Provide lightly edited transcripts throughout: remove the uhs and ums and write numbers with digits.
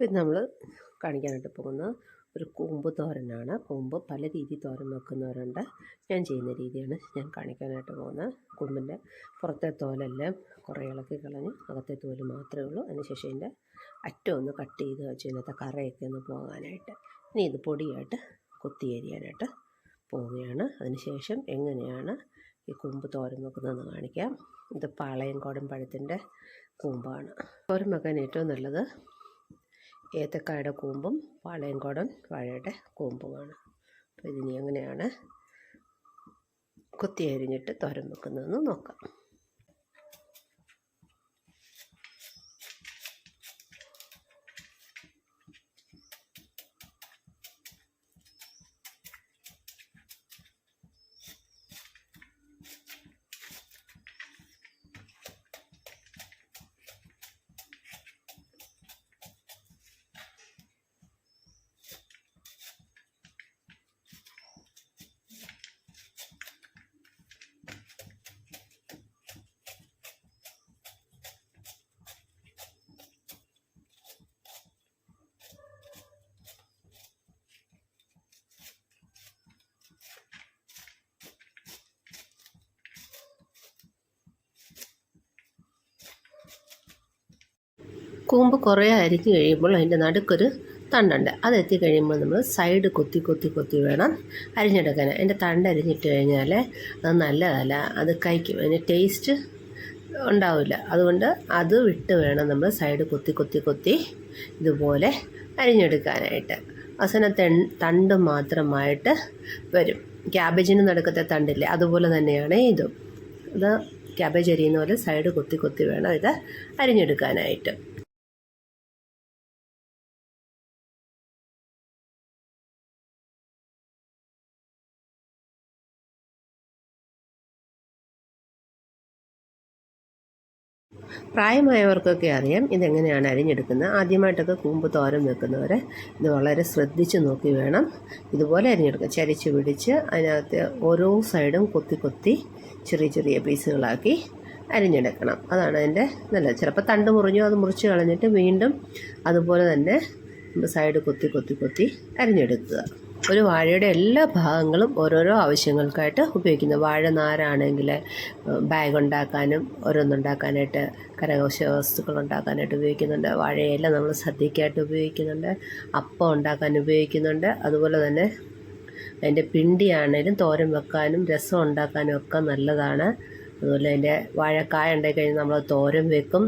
ഇപ്പം നമ്മൾ കാണിക്കാനായിട്ട് പോകുന്നത് ഒരു കൂമ്പ് തോരനാണ്. കൂമ്പ് പല രീതിയിൽ തോരൻ വെക്കുന്നവരുണ്ട്. ഞാൻ ചെയ്യുന്ന രീതിയാണ് ഞാൻ കാണിക്കാനായിട്ട് പോകുന്നത്. കൂമ്പിൻ്റെ പുറത്തെ തോലെല്ലാം കുറേ ഇളക്കി കളഞ്ഞ് അകത്തെ തോല് മാത്രമേ ഉള്ളൂ. അതിനുശേഷം ഇതിൻ്റെ അറ്റം ഒന്ന് കട്ട് ചെയ്ത് വെച്ച് ഇതിനകത്തെ കറയൊക്കെ ഒന്ന് പോകാനായിട്ട്. ഇനി ഇത് പൊടിയായിട്ട് കൊത്തി അരിയാനായിട്ട് പോവുകയാണ്. അതിനുശേഷം എങ്ങനെയാണ് ഈ കൂമ്പ് തോരൻ വെക്കുന്നതെന്ന് കാണിക്കാം. ഇത് പാളയംകോടൻ പഴത്തിൻ്റെ കൂമ്പാണ്. തോരൻ വെക്കാൻ ഏറ്റവും നല്ലത് ഏത്തക്കായുടെ കൂമ്പും പാളയംകോടൻ വാഴയുടെ കൂമ്പുമാണ്. അപ്പോൾ ഇതിനി എങ്ങനെയാണ് കൊത്തി അരിഞ്ഞിട്ട് തോരൻ വെക്കുന്നതെന്ന് നോക്കാം. കൂമ്പ് കുറേ അരിഞ്ഞ് കഴിയുമ്പോൾ അതിൻ്റെ നടുക്കൊരു തണ്ടുണ്ട്. അതെത്തി കഴിയുമ്പോൾ നമ്മൾ സൈഡ് കൊത്തി വേണം അരിഞ്ഞെടുക്കാൻ. അതിൻ്റെ തണ്ട് അരിഞ്ഞിട്ട് കഴിഞ്ഞാൽ അത് നല്ലതല്ല, അത് കഴിക്കും, അതിന് ടേസ്റ്റ് ഉണ്ടാവില്ല. അതുകൊണ്ട് അത് വിട്ട് വേണം നമ്മൾ സൈഡ് കൊത്തി ഇതുപോലെ അരിഞ്ഞെടുക്കാനായിട്ട്. അവസാനം തണ്ട് മാത്രമായിട്ട് വരും. ക്യാബേജിന് നടുക്കത്തെ തണ്ടില്ലേ, അതുപോലെ തന്നെയാണ് ഇതും. ഇത് ക്യാബേജ് അരിയുന്ന പോലെ സൈഡ് കൊത്തി വേണം ഇത് അരിഞ്ഞെടുക്കാനായിട്ട്. പ്രായമായവർക്കൊക്കെ അറിയാം ഇതെങ്ങനെയാണ് അരിഞ്ഞെടുക്കുന്നത്. ആദ്യമായിട്ടൊക്കെ കൂമ്പ് തോരൻ വെക്കുന്നവരെ ഇത് വളരെ ശ്രദ്ധിച്ച് നോക്കി വേണം ഇതുപോലെ അരിഞ്ഞെടുക്കുക. ചരിച്ച് പിടിച്ച് അതിനകത്ത് ഓരോ സൈഡും കൊത്തി ചെറിയ പീസുകളാക്കി അരിഞ്ഞെടുക്കണം. അതാണ് അതിൻ്റെ നല്ലത്. ചിലപ്പോൾ തണ്ട് മുറിഞ്ഞു, അത് മുറിച്ച് കളഞ്ഞിട്ട് വീണ്ടും അതുപോലെ തന്നെ സൈഡ് കൊത്തി അരിഞ്ഞെടുക്കുക. ഒരു വാഴയുടെ എല്ലാ ഭാഗങ്ങളും ഓരോരോ ആവശ്യങ്ങൾക്കായിട്ട് ഉപയോഗിക്കുന്നു. വാഴ നാരാണെങ്കിൽ ബാഗ് ഉണ്ടാക്കാനും ഓരോന്നുണ്ടാക്കാനായിട്ട്, കരകൗശ വസ്തുക്കൾ ഉണ്ടാക്കാനായിട്ട് ഉപയോഗിക്കുന്നുണ്ട്. വാഴയില നമ്മൾ സദ്യക്കായിട്ട് ഉപയോഗിക്കുന്നുണ്ട്, അപ്പം ഉണ്ടാക്കാൻ ഉപയോഗിക്കുന്നുണ്ട്. അതുപോലെ തന്നെ അതിൻ്റെ പിണ്ടിയാണേലും തോരൻ വെക്കാനും രസം ഉണ്ടാക്കാനും ഒക്കെ നല്ലതാണ്. അതുപോലെ അതിൻ്റെ വാഴക്കായ ഉണ്ടായിക്കഴിഞ്ഞാൽ നമ്മൾ തോരൻ വെക്കും.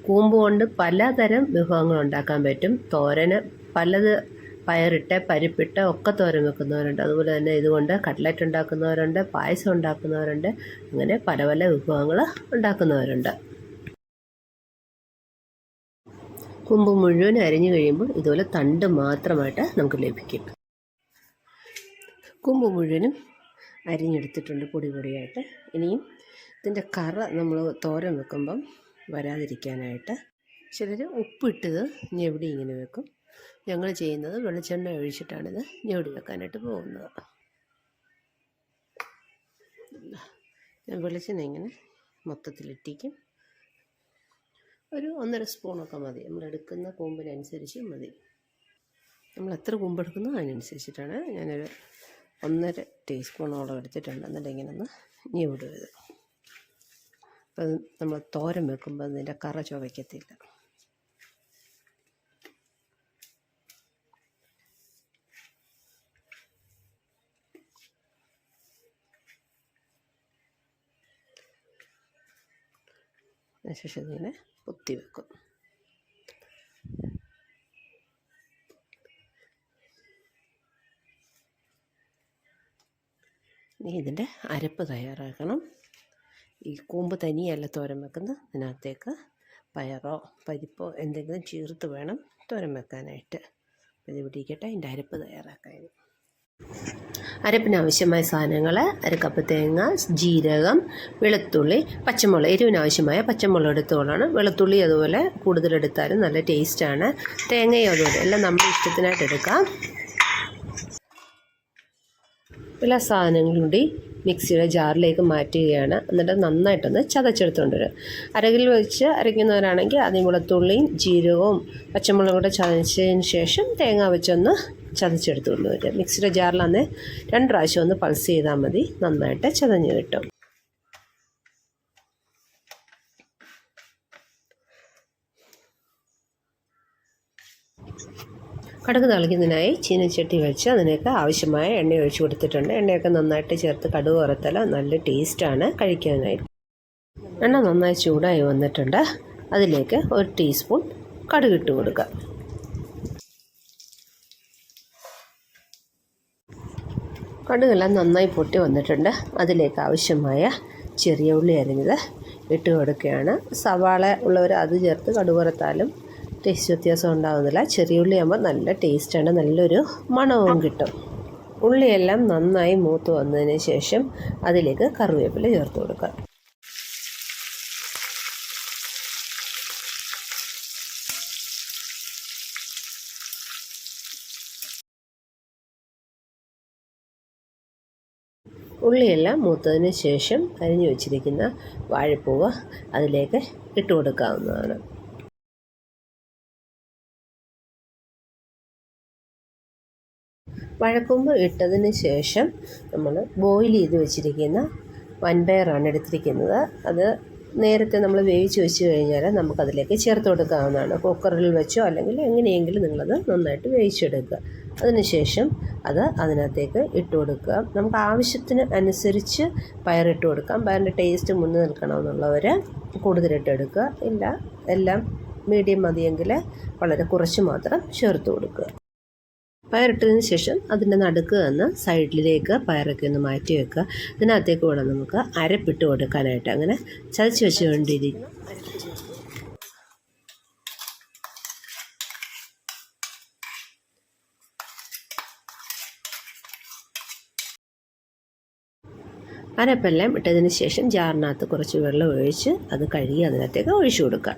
കൂമ്പ് കൊണ്ട് പലതരം വിഭവങ്ങൾ ഉണ്ടാക്കാൻ പറ്റും. തോരന് പലത് പയറിട്ട് പരിപ്പിട്ട് ഒക്കെ തോരൻ വെക്കുന്നവരുണ്ട്. അതുപോലെ തന്നെ ഇതുകൊണ്ട് കട്ട്ലറ്റ് ഉണ്ടാക്കുന്നവരുണ്ട്, പായസം ഉണ്ടാക്കുന്നവരുണ്ട്, അങ്ങനെ പല വിഭവങ്ങൾ ഉണ്ടാക്കുന്നവരുണ്ട്. കൂമ്പ് മുഴുവൻ അരിഞ്ഞു കഴിയുമ്പോൾ ഇതുപോലെ തണ്ട് മാത്രമായിട്ട് നമുക്ക് ലഭിക്കും. കൂമ്പ് മുഴുവനും അരിഞ്ഞെടുത്തിട്ടുണ്ട് പൊടിയായിട്ട്. ഇനിയും ഇതിൻ്റെ കറ നമ്മൾ തോരൻ വെക്കുമ്പം വരാതിരിക്കാനായിട്ട് ചിലർ ഉപ്പിട്ടത് ഞെവിടി ഇങ്ങനെ വെക്കും. ഞങ്ങൾ ചെയ്യുന്നത് വെളിച്ചെണ്ണ ഒഴിച്ചിട്ടാണിത് ഞെവിടി വെക്കാനായിട്ട് പോകുന്നത്. ഞാൻ വെളിച്ചെണ്ണ ഇങ്ങനെ മൊത്തത്തിലിട്ടിക്കും. ഒരു 1.5 സ്പൂണൊക്കെ മതി. നമ്മൾ എടുക്കുന്ന കൂമ്പിനനുസരിച്ച് മതി. നമ്മൾ എത്ര കൂമ്പ് എടുക്കുന്നോ അതിനനുസരിച്ചിട്ടാണ്. ഞാനൊരു 1.5 ടീസ്പൂണോളം എടുത്തിട്ടുണ്ട്. എന്നിട്ട് ഇങ്ങനെ ഒന്ന് ഞെവിടുക. അപ്പം നമ്മൾ തോരൻ വെക്കുമ്പോൾ അതിൻ്റെ കറ ചുവയ്ക്കത്തില്ല. അതിനുശേഷം ഇതിങ്ങനെ പൊത്തി വെക്കും. ഇനി ഇതിൻ്റെ അരപ്പ് തയ്യാറാക്കണം. ഈ കൂമ്പ് തനിയല്ല തോരൻ വെക്കുന്നത്, അതിനകത്തേക്ക് പയറോ പരിപ്പോ എന്തെങ്കിലും ചേർത്ത് വേണം തോരൻ വെക്കാനായിട്ട്. ഇത് പിടിക്കട്ടെ അതിൻ്റെ അരപ്പ് തയ്യാറാക്കാൻ. അരപ്പിനാവശ്യമായ സാധനങ്ങൾ: 1 കപ്പ് തേങ്ങ, ജീരകം, വെളുത്തുള്ളി, പച്ചമുളക്. എരിവിനാവശ്യമായ പച്ചമുളക് എടുത്തോളാണ്. വെളുത്തുള്ളി അതുപോലെ കൂടുതലെടുത്താലും നല്ല ടേസ്റ്റാണ്. തേങ്ങയും അതുപോലെ എല്ലാം നമ്മുടെ ഇഷ്ടത്തിനായിട്ട് എടുക്കാം. എല്ലാ സാധനങ്ങളും കൂടി മിക്സിയുടെ ജാറിലേക്ക് മാറ്റുകയാണ്. എന്നിട്ട് നന്നായിട്ടൊന്ന് ചതച്ചെടുത്തുകൊണ്ട് വരും. അരകിൽ വെച്ച് അരയ്ക്കുന്നവരാണെങ്കിൽ ആദ്യം വെളുത്തുള്ളിയും ജീരകവും പച്ചമുളകും കൂടെ ചതച്ചതിന് ശേഷം തേങ്ങ വെച്ചൊന്ന് ചതച്ചെടുത്തുകൊണ്ട് വരും. മിക്സിയുടെ ജാറിൽ അന്ന് 2 പ്രാവശ്യം ഒന്ന് പൾസ് ചെയ്താൽ മതി, നന്നായിട്ട് ചതഞ്ഞ് കിട്ടും. കടുക് താളിക്കുന്നതിനായി ചീനച്ചട്ടി വെച്ച് അതിനൊക്കെ ആവശ്യമായ എണ്ണ ഒഴിച്ച് കൊടുത്തിട്ടുണ്ട്. എണ്ണയൊക്കെ നന്നായിട്ട് ചേർത്ത് കടുക് വറുത്താൽ നല്ല ടേസ്റ്റാണ് കഴിക്കാനായിട്ട്. എണ്ണ നന്നായി ചൂടായി വന്നിട്ടുണ്ട്. അതിലേക്ക് 1 ടീസ്പൂൺ കടുക് ഇട്ട് കൊടുക്കുക. കടുകെല്ലാം നന്നായി പൊട്ടി വന്നിട്ടുണ്ട്. അതിലേക്ക് ആവശ്യമായ ചെറിയ ഉള്ളി അരിഞ്ഞത് ഇട്ട് കൊടുക്കുകയാണ്. സവാള ഉള്ളവർ അത് ചേർത്ത് കടുക് വറുത്താലും ടേസ്റ്റ് വ്യത്യാസം ഉണ്ടാകുന്നില്ല. ചെറിയ ഉള്ളി ആകുമ്പോൾ നല്ല ടേസ്റ്റാണ്, നല്ലൊരു മണവും കിട്ടും. ഉള്ളിയെല്ലാം നന്നായി മൂത്ത് വന്നതിന് ശേഷം അതിലേക്ക് കറിവേപ്പില ചേർത്ത് കൊടുക്കുക. ഉള്ളിയെല്ലാം മൂത്തതിന് ശേഷം അരിഞ്ഞു വച്ചിരിക്കുന്ന വാഴപ്പൂവ് അതിലേക്ക് ഇട്ട് കൊടുക്കാവുന്നതാണ്. വാഴക്കൂമ്പ് ഇട്ടതിന് ശേഷം നമ്മൾ ബോയിൽ ചെയ്ത് വെച്ചിരിക്കുന്ന വൻപയറാണ് എടുത്തിരിക്കുന്നത്. അത് നേരത്തെ നമ്മൾ വേവിച്ച് വെച്ച് കഴിഞ്ഞാൽ നമുക്കതിലേക്ക് ചേർത്ത് കൊടുക്കാവുന്നതാണ്. കുക്കറിൽ വെച്ചോ അല്ലെങ്കിൽ എങ്ങനെയെങ്കിലും നിങ്ങളത് നന്നായിട്ട് വേവിച്ചെടുക്കുക. അതിനുശേഷം അത് അതിനകത്തേക്ക് ഇട്ട് കൊടുക്കുക. നമുക്ക് ആവശ്യത്തിന് അനുസരിച്ച് പയറിട്ട് കൊടുക്കാം. പയറിൻ്റെ ടേസ്റ്റ് മുന്നിൽ നിൽക്കണമെന്നുള്ളവർ കൂടുതലിട്ട് എടുക്കുക. ഇല്ല, എല്ലാം മീഡിയം മതിയെങ്കിൽ വളരെ കുറച്ച് മാത്രം ചേർത്ത് കൊടുക്കുക. പയറിട്ടതിന് ശേഷം അതിൻ്റെ നടുക്ക് നിന്ന് സൈഡിലേക്ക് പയറൊക്കെ ഒന്ന് മാറ്റി വെക്കുക. ഇതിനകത്തേക്ക് വേണം നമുക്ക് അരപ്പിട്ട് കൊടുക്കാനായിട്ട്. അങ്ങനെ ചതച്ച് വെച്ചുകൊണ്ടിരിക്കും. അരപ്പെല്ലാം ഇട്ടതിന് ശേഷം ജാറിനകത്ത് കുറച്ച് വെള്ളം ഒഴിച്ച് അത് കഴുകി അതിനകത്തേക്ക് ഒഴിച്ചു കൊടുക്കുക.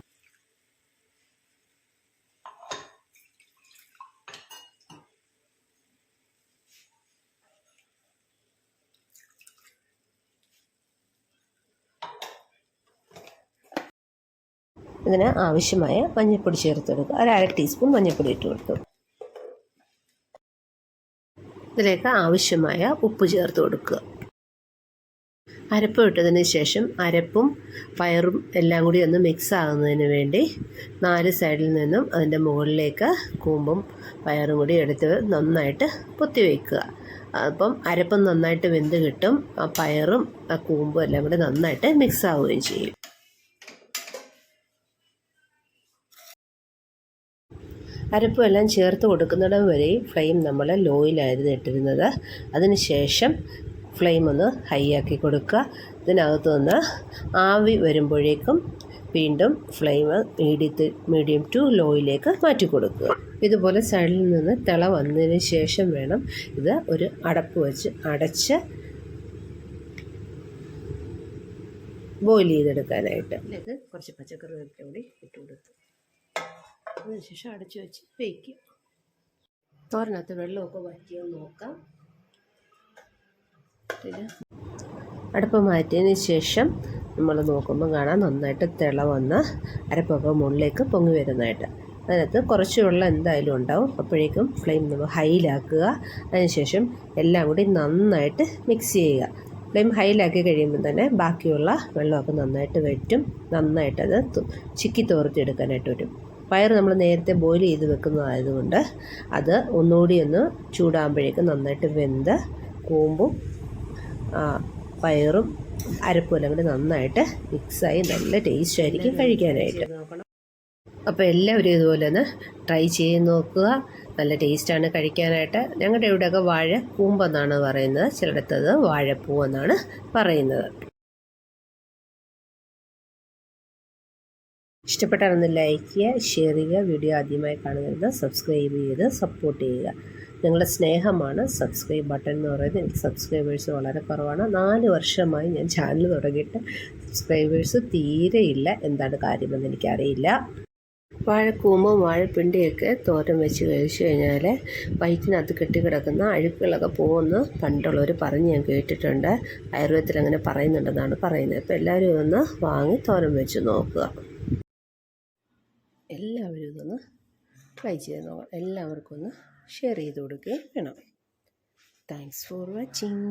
ഇതിന് ആവശ്യമായ മഞ്ഞൾപ്പൊടി ചേർത്ത് കൊടുക്കുക. 1/2 ടീസ്പൂൺ മഞ്ഞൾപ്പൊടി ഇട്ട് കൊടുത്തു. ഇതിലേക്ക് ആവശ്യമായ ഉപ്പ് ചേർത്ത് കൊടുക്കുക. അരപ്പ് ഇട്ടതിന് ശേഷം അരപ്പും പയറും എല്ലാം കൂടി ഒന്ന് മിക്സ് ആകുന്നതിന് വേണ്ടി 4 സൈഡിൽ നിന്നും അതിൻ്റെ മുകളിലേക്ക് കൂമ്പും പയറും കൂടി എടുത്ത് നന്നായിട്ട് പൊത്തി വയ്ക്കുക. അപ്പം അരപ്പം നന്നായിട്ട് വെന്ത് കിട്ടും. ആ പയറും ആ കൂമ്പും എല്ലാം കൂടി നന്നായിട്ട് മിക്സ് ആവുകയും ചെയ്യും. അരപ്പും എല്ലാം ചേർത്ത് കൊടുക്കുന്നിടം വരെയും ഫ്ലെയിം നമ്മൾ ലോയിലായിരുന്നു ഇട്ടിരുന്നത്. അതിന് ശേഷം ഫ്ലെയിം ഒന്ന് ഹൈ ആക്കി കൊടുക്കുക. ഇതിനകത്ത് നിന്ന് ആവി വരുമ്പോഴേക്കും വീണ്ടും ഫ്ലെയിം മീഡിയം ടു ലോയിലേക്ക് മാറ്റി കൊടുക്കുക. ഇതുപോലെ സൈഡിൽ നിന്ന് തിള വന്നതിന് ശേഷം വേണം ഇത് ഒരു അടപ്പ് വെച്ച് അടച്ച് ബോയിൽ ചെയ്തെടുക്കാനായിട്ട്. ഇത് കുറച്ച് പച്ചക്കറി കൂടി ഇട്ട് കൊടുക്കുക. അതിനുശേഷം അടച്ചു വെച്ച് വേവിക്കുക. തോരനകത്ത് വെള്ളമൊക്കെ വറ്റിയെന്ന് നോക്കാം. അടുപ്പ് മാറ്റിയതിന് ശേഷം നമ്മൾ നോക്കുമ്പോൾ കാണാം നന്നായിട്ട് തിള വന്ന് അരപ്പൊക്കെ മുകളിലേക്ക് പൊങ്ങി വരുന്നതായിട്ട്. അതിനകത്ത് കുറച്ച് വെള്ളം എന്തായാലും ഉണ്ടാവും. അപ്പോഴേക്കും ഫ്ലെയിം നമ്മൾ ഹൈയിലാക്കുക. അതിനുശേഷം എല്ലാം കൂടി നന്നായിട്ട് മിക്സ് ചെയ്യുക. ഫ്ലെയിം ഹൈയിലാക്കി കഴിയുമ്പോൾ തന്നെ ബാക്കിയുള്ള വെള്ളമൊക്കെ നന്നായിട്ട് വറ്റും. നന്നായിട്ടത് ചിക്കി തോർത്തിയെടുക്കാനായിട്ട് വരും. പയർ നമ്മൾ നേരത്തെ ബോയിൽ ചെയ്ത് വെക്കുന്നതായതുകൊണ്ട് അത് ഒന്നുകൂടി ഒന്ന് ചൂടാകുമ്പോഴേക്കും നന്നായിട്ട് വെന്ത് കൂമ്പും പയറും അരപ്പും എല്ലാം കൂടി നന്നായിട്ട് മിക്സായി നല്ല ടേസ്റ്റ് ആയിരിക്കും കഴിക്കാനായിട്ട്. അപ്പോൾ എല്ലാവരും ഇതുപോലെ ഒന്ന് ട്രൈ ചെയ്ത് നോക്കുക. നല്ല ടേസ്റ്റാണ് കഴിക്കാനായിട്ട്. ഞങ്ങളുടെ ഇവിടെയൊക്കെ വാഴ കൂമ്പെന്നാണ് പറയുന്നത്, ചിലയിടത്തത് വാഴപ്പൂ എന്നാണ് പറയുന്നത്. ഇഷ്ടപ്പെട്ടാൽ ഒന്ന് ലൈക്ക് ചെയ്യുക, ഷെയർ ചെയ്യുക. വീഡിയോ ആദ്യമായി കാണുന്നത് സബ്സ്ക്രൈബ് ചെയ്ത് സപ്പോർട്ട് ചെയ്യുക. നിങ്ങളുടെ സ്നേഹമാണ് സബ്സ്ക്രൈബ് ബട്ടൺ എന്ന് പറയുന്നത്. എനിക്ക് സബ്സ്ക്രൈബേഴ്സ് വളരെ കുറവാണ്. 4 വർഷമായി ഞാൻ ചാനൽ തുടങ്ങിയിട്ട് സബ്സ്ക്രൈബേഴ്സ് തീരെയില്ല. എന്താണ് കാര്യമെന്ന് എനിക്കറിയില്ല. വാഴക്കൂമ്പും വാഴപ്പിണ്ടിയൊക്കെ തോരൻ വെച്ച് കഴിച്ചു കഴിഞ്ഞാൽ വയറ്റിനകത്ത് കെട്ടിക്കിടക്കുന്ന അഴുക്കുകളൊക്കെ പോകുമെന്ന് പണ്ടുള്ളവർ പറഞ്ഞ് ഞാൻ കേട്ടിട്ടുണ്ട്. ആയുർവേദത്തിൽ അങ്ങനെ പറയുന്നുണ്ടെന്നാണ് പറയുന്നത്. അപ്പോൾ എല്ലാവരും ഇതൊന്ന് വാങ്ങി തോരൻ വെച്ച് നോക്കുക. എല്ലാവരും ഇതൊന്ന് ട്രൈ ചെയ്ത് നോക്കാം. എല്ലാവർക്കും ഒന്ന് ഷെയർ ചെയ്ത് കൊടുക്കുകയും വേണം. Thanks for watching.